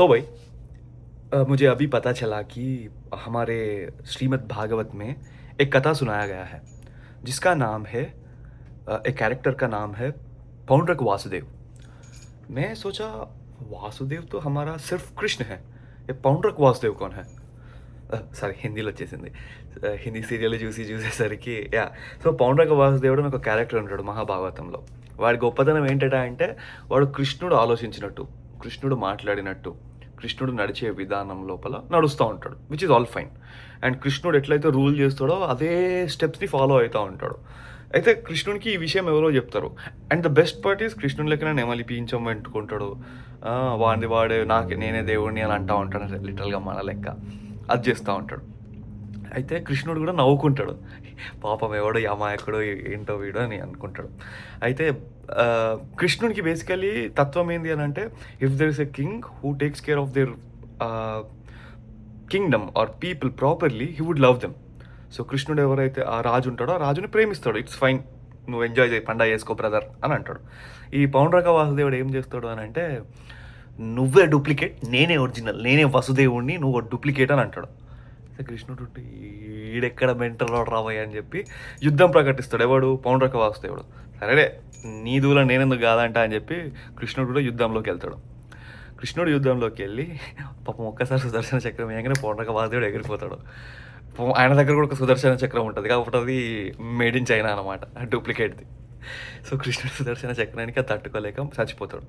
तो भाई मुझे अभी पता चला कि हमारे श्रीमद् भागवत में एक कथा सुनाया गया है, जिसका नाम है एक कैरेक्टर का नाम है पौंड्रक वासुदेव। मैं सोचा वासुदेव तो हमारा सिर्फ कृष्ण है, ये पौंड्रक वासुदेव कौन है? సారీ హిందీలో వచ్చేసింది. హిందీ సీరియల్ చూసేసరికి సో పౌండ్రక వాసుదేవుడు అని ఒక క్యారెక్టర్ ఉంటాడు మహాభాగవతంలో. వాడి గొప్పతనం ఏంటట అంటే వాడు కృష్ణుడు ఆలోచించినట్టు, కృష్ణుడు మాట్లాడినట్టు, కృష్ణుడు నడిచే విధానం లోపల నడుస్తూ ఉంటాడు, which is all fine. And కృష్ణుడు ఎట్లయితే రూల్ చేస్తాడో అదే స్టెప్స్ని ఫాలో అవుతూ ఉంటాడు. అయితే కృష్ణుడికి ఈ విషయం ఎవరో చెప్తారు. And the best part is కృష్ణుడి లెక్కన నెమలి పీయించం పెట్టుకుంటాడు. వాడు నేనే దేవుడిని అని అంటూ ఉంటాడు, లిటరల్గా మన లెక్క అది చేస్తూ ఉంటాడు. అయితే కృష్ణుడు కూడా నవ్వుకుంటాడు, పాపం ఎవడో అమాయకుడు ఏంటో వీడు అని అనుకుంటాడు. అయితే కృష్ణుడికి బేసికలీ తత్వం ఏంది అని అంటే, if there is a king who takes care of their kingdom or people properly, he would love them. So కృష్ణుడు ఎవరైతే ఆ రాజు ఉంటాడో ఆ రాజుని ప్రేమిస్తాడు. ఇట్స్ ఫైన్, నువ్వు ఎంజాయ్ చేయి, పండగ చేసుకో బ్రదర్ అని అంటాడు. ఈ పౌండ్రక వాసుదేవుడు ఏం చేస్తాడు అని అంటే, నువ్వే డూప్లికేట్, నేనే ఒరిజినల్, నేనే వసుదేవుడిని, నువ్వు డూప్లికేట్ అని అంటాడు. కృష్ణుడు ఈడెక్కడ మెంటల్ రావయ్య అని చెప్పి యుద్ధం ప్రకటిస్తాడు. ఎవడు? పౌండ్రక వాసుదేవుడు. సరేలే నీ దూలం నేనెందుకు కాదంట అని చెప్పి కృష్ణుడు కూడా యుద్ధంలోకి వెళ్తాడు. కృష్ణుడు యుద్ధంలోకి వెళ్ళి పాపం ఒక్కసారి సుదర్శన చక్రం వేయగానే పౌండ్రక వాసుదేవుడు ఎగిరిపోతాడు. ఆయన దగ్గర కూడా ఒక సుదర్శన చక్రం ఉంటుంది, కాబట్టి అది మేడ్ ఇన్ చైనా అనమాట, డూప్లికేట్ది. సో కృష్ణుడు సుదర్శన చక్రానికి తట్టుకోలేక చచ్చిపోతాడు.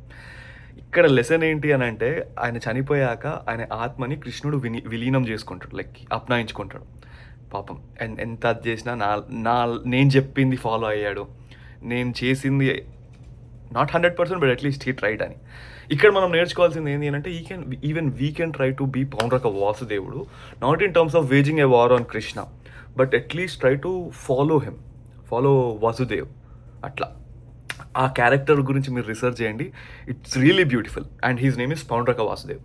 ఇక్కడ లెసన్ ఏంటి అని అంటే, ఆయన చనిపోయాక ఆయన ఆత్మని కృష్ణుడు విలీనం చేసుకుంటాడు, లైక్ అప్నాయించుకుంటాడు. పాపం ఎంత అది చేసినా నేను చెప్పింది ఫాలో అయ్యాడు, నేను చేసింది not 100% but at least he tried అని. ఇక్కడ మనం నేర్చుకోవాల్సింది ఏంటి అని అంటే, we can try to be Paundraka వాసుదేవుడు, not in terms of waging a war on Krishna, but at least try to follow Vasudev. అట్లా ఆ క్యారెక్టర్ గురించి మీరు రీసెర్చ్ చేయండి, it's really beautiful. And his name is Paundraka Vasudev.